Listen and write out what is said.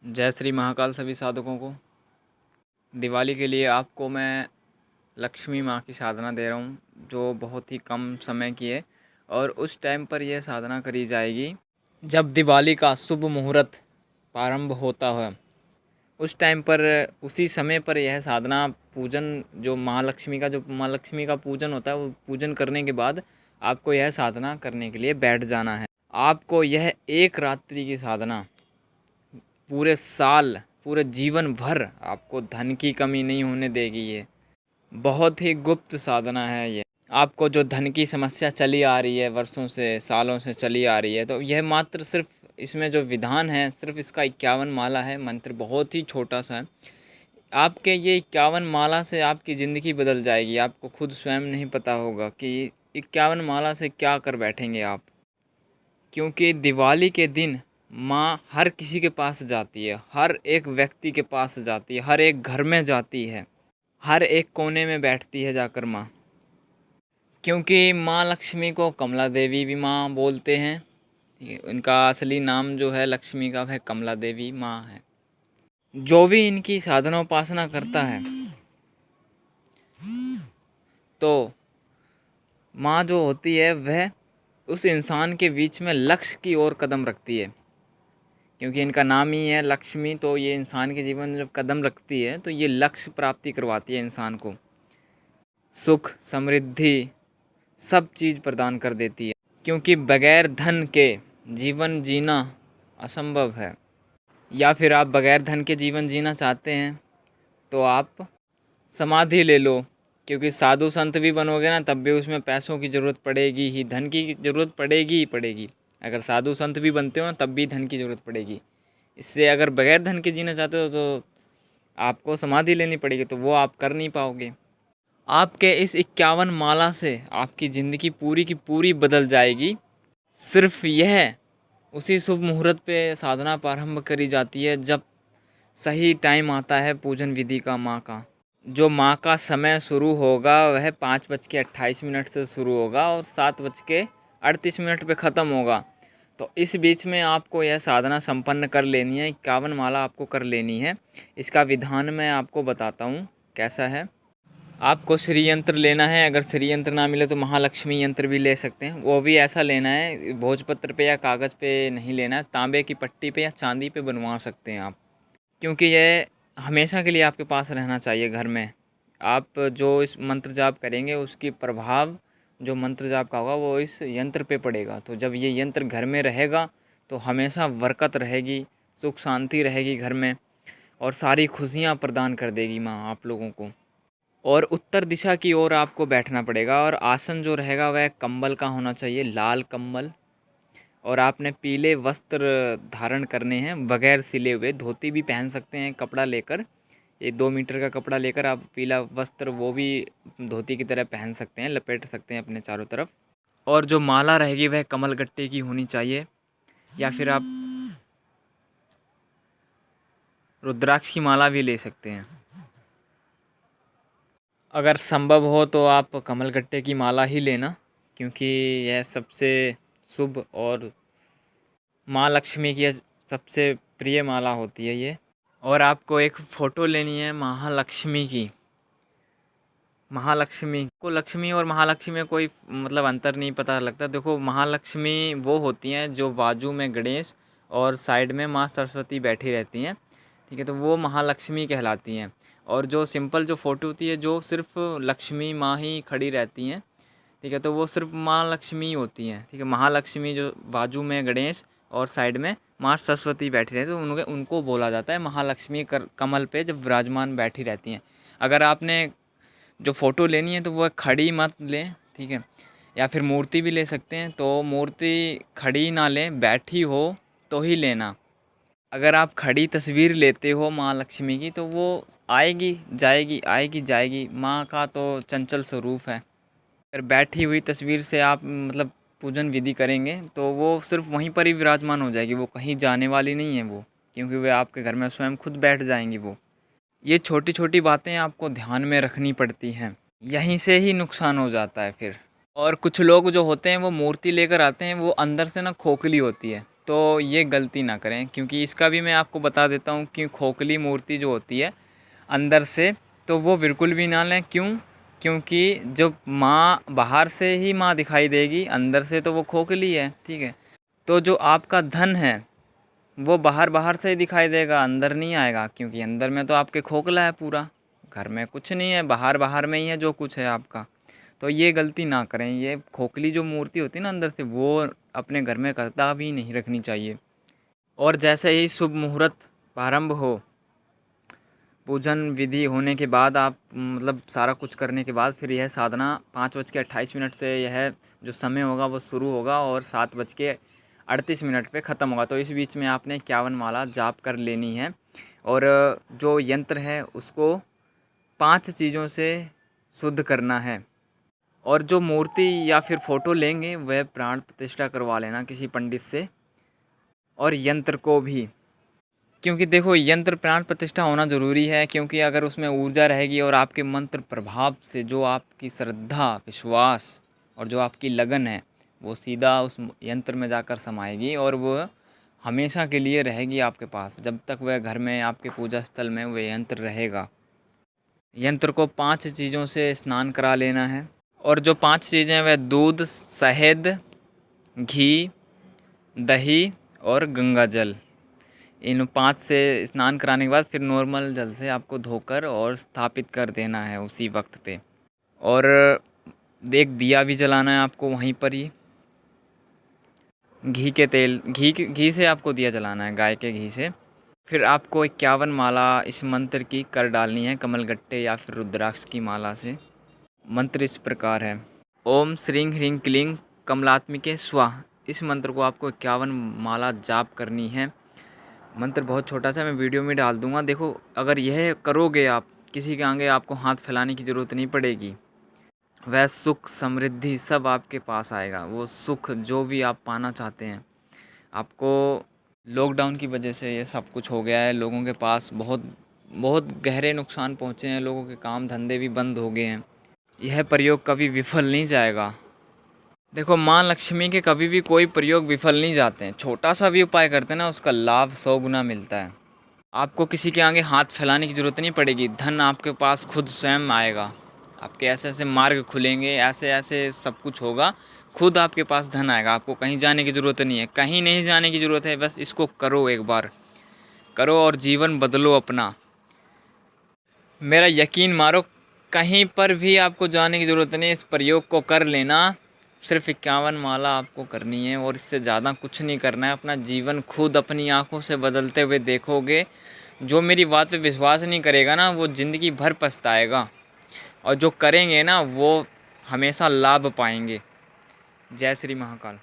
जय श्री महाकाल सभी साधकों को। दिवाली के लिए आपको मैं लक्ष्मी माँ की साधना दे रहा हूँ, जो बहुत ही कम समय की है और उस टाइम पर यह साधना करी जाएगी जब दिवाली का शुभ मुहूर्त प्रारंभ होता है। उस टाइम पर उसी समय पर यह साधना पूजन जो माँ लक्ष्मी का पूजन होता है, वो पूजन करने के बाद आपको यह साधना करने के लिए बैठ जाना है। आपको यह एक रात्रि की साधना पूरे साल, पूरे जीवन भर आपको धन की कमी नहीं होने देगी। ये बहुत ही गुप्त साधना है। ये आपको जो धन की समस्या चली आ रही है, वर्षों से सालों से चली आ रही है, तो यह मात्र सिर्फ इसमें जो विधान है, सिर्फ इसका 51 माला है। मंत्र बहुत ही छोटा सा है। आपके ये 51 माला से आपकी ज़िंदगी बदल जाएगी। आपको खुद स्वयं नहीं पता होगा कि 51 माला से क्या कर बैठेंगे आप। क्योंकि दिवाली के दिन माँ हर किसी के पास जाती है, हर एक व्यक्ति के पास जाती है, हर एक घर में जाती है, हर एक कोने में बैठती है जाकर माँ। क्योंकि माँ लक्ष्मी को कमला देवी भी माँ बोलते हैं। इनका असली नाम जो है लक्ष्मी का, वह कमला देवी माँ है। जो भी इनकी साधना उपासना करता है, तो माँ जो होती है वह उस इंसान के बीच में लक्ष्य की ओर कदम रखती है। क्योंकि इनका नाम ही है लक्ष्मी, तो ये इंसान के जीवन में जब कदम रखती है तो ये लक्ष्य प्राप्ति करवाती है इंसान को। सुख समृद्धि सब चीज़ प्रदान कर देती है। क्योंकि बगैर धन के जीवन जीना असंभव है। या फिर आप बगैर धन के जीवन जीना चाहते हैं तो आप समाधि ले लो। क्योंकि साधु संत भी बनोगे ना, तब भी उसमें पैसों की ज़रूरत पड़ेगी ही, धन की ज़रूरत पड़ेगी ही पड़ेगी। अगर साधु संत भी बनते हो ना, तब भी धन की ज़रूरत पड़ेगी। इससे अगर बगैर धन के जीना चाहते हो तो आपको समाधि लेनी पड़ेगी, तो वो आप कर नहीं पाओगे। आपके इस 51 माला से आपकी ज़िंदगी पूरी की पूरी बदल जाएगी। सिर्फ यह उसी शुभ मुहूर्त पे साधना प्रारंभ करी जाती है जब सही टाइम आता है पूजन विधि का माँ का। जो माँ का समय शुरू होगा वह 5:28 से शुरू होगा और 7:38 पे ख़त्म होगा। तो इस बीच में आपको यह साधना संपन्न कर लेनी है। 51 माला आपको कर लेनी है। इसका विधान मैं आपको बताता हूँ कैसा है। आपको श्री यंत्र लेना है। अगर श्री यंत्र ना मिले तो महालक्ष्मी यंत्र भी ले सकते हैं। वो भी ऐसा लेना है, भोजपत्र पे या कागज़ पे नहीं लेना है, तांबे की पट्टी पे या चांदी पे बनवा सकते हैं आप। क्योंकि यह हमेशा के लिए आपके पास रहना चाहिए घर में। आप जो इस मंत्र जाप करेंगे उसकी प्रभाव जो मंत्र जाप का होगा वो इस यंत्र पे पड़ेगा। तो जब ये यंत्र घर में रहेगा तो हमेशा बरकत रहेगी, सुख शांति रहेगी घर में और सारी खुशियाँ प्रदान कर देगी माँ आप लोगों को। और उत्तर दिशा की ओर आपको बैठना पड़ेगा और आसन जो रहेगा वह कंबल का होना चाहिए, लाल कंबल। और आपने पीले वस्त्र धारण करने हैं, बगैर सिले हुए। धोती भी पहन सकते हैं कपड़ा लेकर, ये 2 मीटर का कपड़ा लेकर आप पीला वस्त्र वो भी धोती की तरह पहन सकते हैं, लपेट सकते हैं अपने चारों तरफ। और जो माला रहेगी वह कमल गट्टे की होनी चाहिए, या फिर आप रुद्राक्ष की माला भी ले सकते हैं। अगर संभव हो तो आप कमल गट्टे की माला ही लेना, क्योंकि यह सबसे शुभ और माँ लक्ष्मी की सबसे प्रिय माला होती है ये। और आपको एक फ़ोटो लेनी है महालक्ष्मी की। महालक्ष्मी को, लक्ष्मी और महालक्ष्मी में कोई मतलब अंतर नहीं पता लगता। देखो, महालक्ष्मी वो होती हैं जो बाजू में गणेश और साइड में माँ सरस्वती बैठी रहती हैं, ठीक है, तो वो महालक्ष्मी कहलाती हैं। और जो सिंपल जो फ़ोटो होती है, जो सिर्फ लक्ष्मी माँ ही खड़ी रहती हैं, ठीक है, तो वो सिर्फ माँ लक्ष्मी होती हैं, ठीक है। महालक्ष्मी जो बाजू में गणेश और साइड में माँ सरस्वती बैठी रहती है, तो उनको बोला जाता है महालक्ष्मी। कमल पे जब विराजमान बैठी रहती हैं। अगर आपने जो फ़ोटो लेनी है तो वह खड़ी मत लें, ठीक है, या फिर मूर्ति भी ले सकते हैं। तो मूर्ति खड़ी ना लें, बैठी हो तो ही लेना। अगर आप खड़ी तस्वीर लेते हो माँ लक्ष्मी की तो वो आएगी जाएगी, आएगी जाएगी। माँ का तो चंचल स्वरूप है। अगर बैठी हुई तस्वीर से आप मतलब पूजन विधि करेंगे तो वो सिर्फ वहीं पर ही विराजमान हो जाएगी, वो कहीं जाने वाली नहीं है वो, क्योंकि वे आपके घर में स्वयं खुद बैठ जाएंगी वो। ये छोटी छोटी बातें आपको ध्यान में रखनी पड़ती हैं, यहीं से ही नुकसान हो जाता है फिर। और कुछ लोग जो होते हैं वो मूर्ति लेकर आते हैं, वो अंदर से ना खोखली होती है, तो ये गलती ना करें, क्योंकि इसका भी मैं आपको बता देता हूँ कि खोखली मूर्ति जो होती है अंदर से, तो वो बिल्कुल भी ना लें। क्यों? क्योंकि जब माँ बाहर से ही माँ दिखाई देगी, अंदर से तो वो खोखली है, ठीक है। तो जो आपका धन है वो बाहर बाहर से ही दिखाई देगा, अंदर नहीं आएगा, क्योंकि अंदर में तो आपके खोखला है पूरा, घर में कुछ नहीं है, बाहर बाहर में ही है जो कुछ है आपका। तो ये गलती ना करें। ये खोखली जो मूर्ति होती है ना अंदर से, वो अपने घर में कभी नहीं रखनी चाहिए। और जैसे ही शुभ मुहूर्त प्रारंभ हो, पूजन विधि होने के बाद, आप मतलब सारा कुछ करने के बाद, फिर यह साधना 5:28 से यह जो समय होगा वो शुरू होगा और 7:38 पे ख़त्म होगा। तो इस बीच में आपने 51 माला जाप कर लेनी है। और जो यंत्र है उसको 5 चीज़ों से शुद्ध करना है। और जो मूर्ति या फिर फ़ोटो लेंगे वह प्राण प्रतिष्ठा करवा लेना किसी पंडित से, और यंत्र को भी। क्योंकि देखो, यंत्र प्राण प्रतिष्ठा होना ज़रूरी है, क्योंकि अगर उसमें ऊर्जा रहेगी और आपके मंत्र प्रभाव से जो आपकी श्रद्धा, विश्वास और जो आपकी लगन है वो सीधा उस यंत्र में जाकर समाएगी, और वो हमेशा के लिए रहेगी आपके पास, जब तक वह घर में आपके पूजा स्थल में वह यंत्र रहेगा। यंत्र को 5 चीज़ों से स्नान करा लेना है। और जो 5 चीज़ें हैं वह दूध, शहद, घी, दही और गंगा जल। इन 5 से स्नान कराने के बाद फिर नॉर्मल जल से आपको धोकर और स्थापित कर देना है उसी वक्त पे। और एक दिया भी जलाना है आपको वहीं पर ही, घी से आपको दिया जलाना है, गाय के घी से। फिर आपको 51 माला इस मंत्र की कर डालनी है, कमलगट्टे या फिर रुद्राक्ष की माला से। मंत्र इस प्रकार है: ओम श्रीं ह्रीं क्लीं कमलात्मिके स्वाहा। इस मंत्र को आपको 51 माला जाप करनी है। मंत्र बहुत छोटा सा, मैं वीडियो में डाल दूंगा। देखो, अगर यह करोगे आप, किसी के आगे आपको हाथ फैलाने की ज़रूरत नहीं पड़ेगी। वह सुख, समृद्धि सब आपके पास आएगा। वो सुख जो भी आप पाना चाहते हैं आपको। लॉकडाउन की वजह से ये सब कुछ हो गया है, लोगों के पास बहुत बहुत गहरे नुकसान पहुँचे हैं, लोगों के काम धंधे भी बंद हो गए हैं। यह प्रयोग कभी विफल नहीं जाएगा। देखो, माँ लक्ष्मी के कभी भी कोई प्रयोग विफल नहीं जाते हैं। छोटा सा भी उपाय करते हैं ना, उसका लाभ 100 गुना मिलता है। आपको किसी के आगे हाथ फैलाने की ज़रूरत नहीं पड़ेगी, धन आपके पास खुद स्वयं आएगा। आपके ऐसे ऐसे मार्ग खुलेंगे, ऐसे ऐसे सब कुछ होगा, खुद आपके पास धन आएगा। आपको कहीं जाने की ज़रूरत नहीं है, कहीं नहीं जाने की ज़रूरत है। बस इसको करो, एक बार करो और जीवन बदलो अपना। मेरा यकीन मारो, कहीं पर भी आपको जाने की ज़रूरत नहीं, इस प्रयोग को कर लेना। सिर्फ 51 माला आपको करनी है और इससे ज़्यादा कुछ नहीं करना है। अपना जीवन खुद अपनी आंखों से बदलते हुए देखोगे। जो मेरी बात पे विश्वास नहीं करेगा ना, वो ज़िंदगी भर पछताएगा, और जो करेंगे ना वो हमेशा लाभ पाएंगे। जय श्री महाकाल।